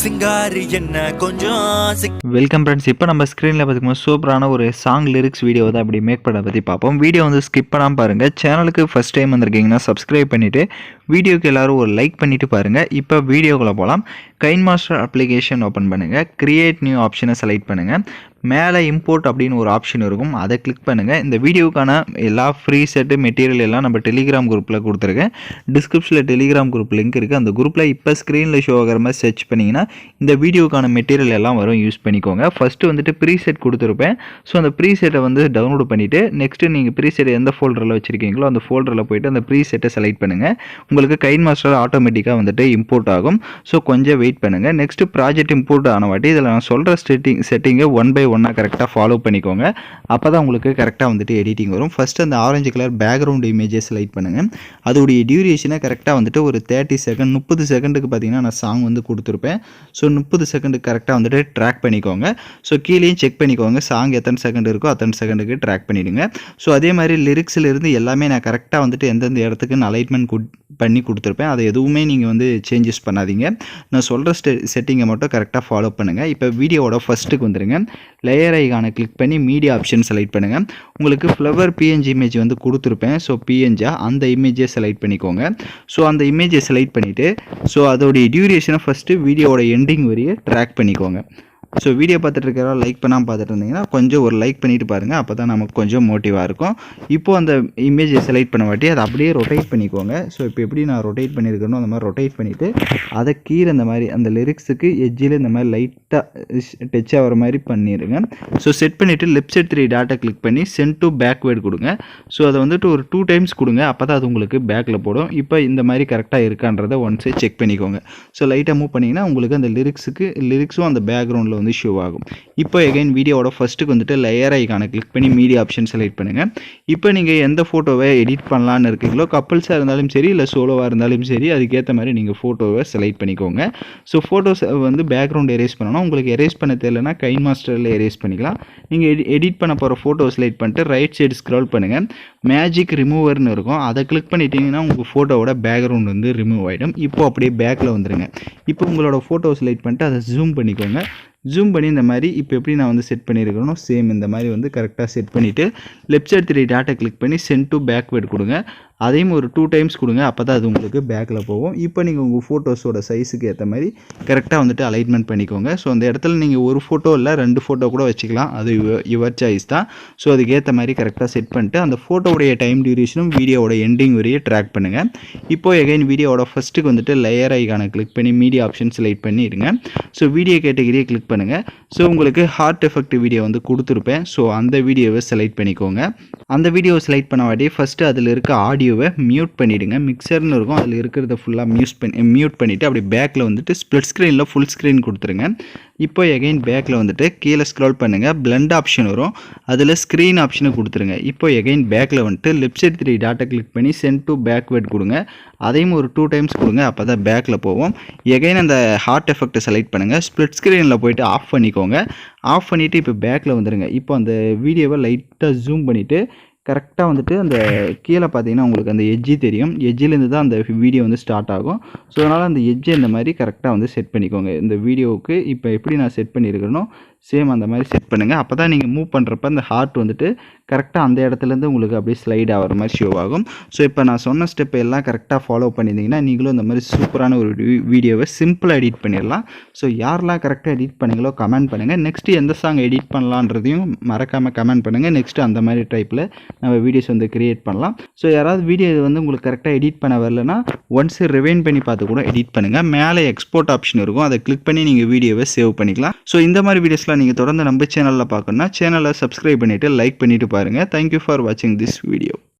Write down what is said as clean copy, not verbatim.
சிங்காரி என்ன கொஞ்சம் welcome friends. இப்போ நம்ம ஸ்க்ரீனில் பார்த்துக்கும்போது சூப்பரான ஒரு சாங் லிரிக்ஸ் வீடியோ தான் அப்படி மேக் பண்ண பற்றி பார்ப்போம். வீடியோ வந்து ஸ்கிப் பண்ணாமல் பாருங்கள். சேனலுக்கு ஃபஸ்ட் டைம் வந்திருக்கீங்கன்னா சப்ஸ்கிரைப் பண்ணிவிட்டு வீடியோக்கு எல்லோரும் ஒரு லைக் பண்ணிவிட்டு பாருங்கள். இப்போ வீடியோக்குள்ளே போகலாம். கைன்மாஸ்டர் அப்ளிகேஷன் ஓப்பன் பண்ணுங்கள். கிரியேட் நியூ ஆப்ஷனை செலக்ட் பண்ணுங்கள். மேலே இம்போர்ட் அப்படின்னு ஒரு ஆப்ஷன் இருக்கும், அதை கிளிக் பண்ணுங்கள். இந்த வீடியோக்கான எல்லா ஃப்ரீ செட்டு மெட்டீரியல் எல்லாம் நம்ம டெலிகிராம் குரூப்பில் கொடுத்துருக்கேன். டிஸ்கிரிப்ஷனில் டெலிகிராம் குரூப் லிங்க் இருக்குது. அந்த குரூப்பில் இப்போ ஸ்க்ரீனில் ஷோ ஆகிற மாதிரி சர்ச் பண்ணிங்கன்னா இந்த வீடியோக்கான மெட்டீரியல் எல்லாம் வரும், யூஸ் பண்ணிக்கோங்க. ஃபஸ்ட்டு வந்துட்டு ப்ரீ செட் கொடுத்துருப்பேன். ஸோ அந்த ப்ரீ செட்டை வந்து டவுன்லோட் பண்ணிவிட்டு நெக்ஸ்ட்டு நீங்கள் ப்ரீ செட் எந்த ஃபோல்டரில் வச்சுருக்கீங்களோ அந்த ஃபோல்டரில் போய்ட்டு அந்த ப்ரீ செட்டை செலக்ட் பண்ணுங்கள். உங்களுக்கு கைன்மாஸ்டர் ஆட்டோமேட்டிக்காக வந்துட்டு இம்போர்ட் ஆகும். ஸோ கொஞ்சம் வெயிட் பண்ணுங்கள். நெக்ஸ்ட்டு ப்ராஜெக்ட் இம்போர்ட் ஆன வாட்டி இதில் நான் சொல்கிற செட்டிங்கை 1 by 1 கரெக்டாக ஃபாலோ பண்ணிக்கோங்க. அப்போ தான் உங்களுக்கு கரெக்டாக வந்துட்டு எடிட்டிங் வரும். ஃபஸ்ட்டு அந்த ஆரஞ்சு கலர் பேக்ரவுண்ட் இமேஜை செலக்ட் பண்ணுங்கள். அதோடைய டியூரேஷனை கரெக்டாக வந்துட்டு ஒரு 30 செகண்ட் 30 செகண்டுக்கு பார்த்தீங்கன்னா நான் சாங் வந்து கொடுத்துருப்பேன். ஸோ 30 செகண்டுக்கு கரெக்டாக வந்துட்டு ட்ராக் பண்ணிக்கோங்க. ஸோ கீழேயும் செக் பண்ணிக்கோங்க, சாங் எத்தனை செகண்ட் இருக்கோ அத்தனை செகண்டுக்கு ட்ராக் பண்ணிவிடுங்க. ஸோ அதே மாதிரி லிரிக்ஸிலிருந்து எல்லாமே நான் கரெக்டாக வந்துட்டு எந்தெந்த இடத்துக்கு நான் அலைட்மெண்ட் பண்ணி கொடுத்துருப்பேன். அதை எதுவுமே நீங்கள் வந்து சேஞ்சஸ் பண்ணாதீங்க. நான் சொல்கிற செட்டிங்கை மட்டும் கரெக்டாக ஃபாலோ பண்ணுங்கள். இப்போ வீடியோவோட ஃபஸ்ட்டுக்கு வந்துடுங்க. லேயர் ஐகானை கிளிக் பண்ணி மீடியா ஆப்ஷன் செலக்ட் பண்ணுங்கள். உங்களுக்கு ஃப்ளவர் பிஎன்ஜி இமேஜ் வந்து கொடுத்துருப்பேன். ஸோ பிஎன்ஜா அந்த இமேஜை செலக்ட் பண்ணிக்கோங்க. ஸோ அந்த இமேஜை செலக்ட் பண்ணிவிட்டு ஸோ அதோடைய டியூரேஷனை ஃபஸ்ட்டு வீடியோவோட எண்டிங் வரைய ட்ராக் பண்ணிக்கோங்க. ஸோ வீடியோ பார்த்துட்டு இருக்கிற லைக் பண்ணாமல் பார்த்துட்டு இருந்தீங்கன்னா கொஞ்சம் ஒரு லைக் பண்ணிவிட்டு பாருங்கள். அப்போ தான் நமக்கு கொஞ்சம் மோட்டிவாக இருக்கும். இப்போது அந்த இமேஜை செலக்ட் பண்ண வாட்டி அதை அப்படியே ரொட்டேட் பண்ணிக்கோங்க. ஸோ இப்போ எப்படி நான் ரொட்டேட் பண்ணியிருக்கணும் அந்த மாதிரி ரொட்டேட் பண்ணிவிட்டு அதை கீழே இந்த மாதிரி அந்த லிரிக்ஸுக்கு எட்ஜில் இந்த மாதிரி லைட்டாக டச் ஆகிற மாதிரி பண்ணிடுங்க. ஸோ செட் பண்ணிவிட்டு லெஃப்ட் சைட் 3 டாட்டை கிளிக் பண்ணி சென்ட் டு பேக்வேர்டு கொடுங்க. ஸோ அதை வந்துட்டு ஒரு 2 டைம்ஸ் கொடுங்க. அப்போ தான் அது உங்களுக்கு பேக்கில் போடும். இப்போ இந்த மாதிரி கரெக்டாக இருக்கான்றதை ஒன்ஸே செக் பண்ணிக்கோங்க. ஸோ லைட்டாக மூவ் பண்ணிங்கன்னா உங்களுக்கு அந்த லிரிக்ஸும் அந்த பேக்ரவுண்டில் வந்து ஷோ ஆகும். இப்போ எகைன் வீடியோவோட ஃபஸ்ட்டுக்கு வந்துட்டு லேயர் ஐகானை கிளிக் பண்ணி மீடியா ஆப்ஷன் செலக்ட் பண்ணுங்கள். இப்போ நீங்கள் எந்த ஃபோட்டோவை எடிட் பண்ணலான்னு இருக்கீங்களோ, கப்புள்ஸாக இருந்தாலும் சரி இல்லை சோலோவாக இருந்தாலும் சரி, அதுக்கேற்ற மாதிரி நீங்கள் ஃபோட்டோவை செலக்ட் பண்ணிக்கோங்க. ஸோ ஃபோட்டோஸ் வந்து பேக்ரவுண்ட் எரேஸ் பண்ணணும். உங்களுக்கு எரேஸ் பண்ண தெரியலனா கைன்மாஸ்டரில் எரேஸ் பண்ணிக்கலாம். நீங்கள் எடிட் பண்ண போகிற ஃபோட்டோ செலக்ட் பண்ணிட்டு ரைட் சைடு ஸ்க்ரோல் பண்ணுங்கள். மேஜிக் ரிமூவர்னு இருக்கும், அதை கிளிக் பண்ணிட்டீங்கன்னா உங்கள் ஃபோட்டோவோட பேக்ரவுண்ட் வந்து ரிமூவ் ஆகிடும். இப்போ அப்படியே பேக்கில் வந்துடுங்க. இப்போ உங்களோட ஃபோட்டோ செலக்ட் பண்ணிட்டு அதை ஜூம் பண்ணிக்கோங்க. ஜூம் பண்ணி இந்த மாதிரி இப்போ எப்படி நான் வந்து செட் பண்ணியிருக்கணும் சேம் இந்த மாதிரி வந்து கரெக்டாக செட் பண்ணிவிட்டு லெஃப்ட் சைட் 3 டாட்டை கிளிக் பண்ணி சென்ட் டு பேக்வேர்டு கொடுங்க. அதையும் ஒரு 2 டைம்ஸ் கொடுங்க. அப்போ தான் அது உங்களுக்கு பேக்கில் போகும். இப்போ நீங்கள் உங்கள் ஃபோட்டோஸோட சைஸுக்கு ஏற்ற மாதிரி கரெக்டாக வந்துட்டு அலைன்மெண்ட் பண்ணிக்கோங்க. ஸோ அந்த இடத்துல நீங்கள் ஒரு ஃபோட்டோ இல்லை 2 ஃபோட்டோ கூட வச்சுக்கலாம், அது யுவர் சாய்ஸ் தான். ஸோ அதுக்கேற்ற மாதிரி கரெக்டாக செட் பண்ணிட்டு அந்த ஃபோட்டோவுடைய டைம் டியூரேஷனும் வீடியோவோட எண்டிங் வரையே ட்ராக் பண்ணுங்கள். இப்போ எகைன் வீடியோவோட ஃபஸ்ட்டுக்கு வந்துட்டு லேயர் ஐகானை கிளிக் பண்ணி மீடியா ஆப்ஷன் செலக்ட் பண்ணிடுங்க. ஸோ வீடியோ கேட்டகரியை கிளிக் பண்ணுங்கள். ஸோ உங்களுக்கு ஹார்ட் எஃபெக்ட் வீடியோ வந்து கொடுத்துருப்பேன். ஸோ அந்த வீடியோவை செலக்ட் பண்ணிக்கோங்க. அந்த வீடியோவை செலக்ட் பண்ண வாட்டி ஃபஸ்ட்டு அதில் இருக்க ஆடியோவை மியூட் பண்ணிவிடுங்க. மிக்சர்னு இருக்கும், அதில் இருக்கிறத ஃபுல்லாக மியூட் பண்ணிவிட்டு அப்படி பேக்கில் வந்துட்டு ஸ்ப்ளிட் ஸ்க்ரீனில் ஃபுல் ஸ்க்ரீன் கொடுத்துருங்க. இப்போ எகைன் பேக்கில் வந்துட்டு கீழே ஸ்க்ரோல் பண்ணுங்கள். பிளண்ட் ஆப்ஷன் வரும், அதில் ஸ்க்ரீன் ஆப்ஷனை கொடுத்துருங்க. இப்போ எகைன் பேக்கில் வந்துட்டு லெஃப்ட் சைட் 3 டாட்டை கிளிக் பண்ணி சென்ட் டு பேக்வேர்டு கொடுங்க. அதையும் ஒரு 2 டைம்ஸ் கொடுங்க. அப்போ தான் பேக்கில் போவோம். எகைன் அந்த ஹார்ட் எஃபெக்ட்டை செலக்ட் பண்ணுங்கள். ஸ்ப்ளிட் ஸ்க்ரீனில் போய்ட்டு ஆஃப் பண்ணிக்கோங்க. ஆஃப் பண்ணிவிட்டு இப்போ பேக்கில் வந்துடுங்க. இப்போ அந்த வீடியோவை லைட்டாக ஜூம் பண்ணிவிட்டு கரெக்டாக வந்துட்டு அந்த கீழே பார்த்தீங்கன்னா உங்களுக்கு அந்த எட்ஜி தெரியும். எட்ஜிலேருந்து தான் அந்த வீடியோ வந்து ஸ்டார்ட் ஆகும். ஸோ அதனால் அந்த எட்ஜை இந்த மாதிரி கரெக்டாக வந்து செட் பண்ணிக்கோங்க. இந்த வீடியோவுக்கு இப்போ எப்படி நான் செட் பண்ணியிருக்கிறேனோ சேம் அந்த மாதிரி செட் பண்ணுங்கள். அப்போ தான் நீங்கள் மூவ் பண்ணுறப்ப அந்த ஹார்ட் வந்துட்டு கரெக்டாக அந்த இடத்துலேருந்து உங்களுக்கு அப்படியே ஸ்லைட் ஆகிற மாதிரி ஷோ ஆகும். ஸோ இப்போ நான் சொன்ன ஸ்டெப் எல்லாம் கரெக்டாக ஃபாலோ பண்ணியிருந்தீங்கன்னா நீங்களும் இந்த மாதிரி சூப்பரான ஒரு வீடியோவை சிம்பிளாக எடிட் பண்ணிடலாம். ஸோ யாரெல்லாம் கரெக்டாக எடிட் பண்ணீங்களோ கமெண்ட் பண்ணுங்கள். நெக்ஸ்ட்டு எந்த சாங் எடிட் பண்ணலான்றதையும் மறக்காமல் கமெண்ட் பண்ணுங்கள். நெக்ஸ்ட்டு அந்த மாதிரி டைப்பில் நம்ம வீடியோஸ் வந்து கிரியேட் பண்ணலாம். ஸோ யாராவது வீடியோ வந்து உங்களுக்கு கரெக்டாக எடிட் பண்ண வரலன்னா ஒன்ஸ் ரிவைண்ட் பண்ணி பார்த்து கூட எடிட் பண்ணுங்கள். மேலே எக்ஸ்போர்ட் ஆப்ஷன் இருக்கும், அதை கிளிக் பண்ணி நீங்கள் வீடியோவை சேவ் பண்ணிக்கலாம். ஸோ இந்த மாதிரி வீடியோஸ்லாம் நீங்கள் தொடர்ந்து நம்ம சேனலில் பார்க்கணுன்னா சேனலை சப்ஸ்கிரைப் பண்ணிவிட்டு லைக் பண்ணிவிட்டு பாருங்கள். தேங்க்யூ ஃபார் வாட்சிங் திஸ் வீடியோ.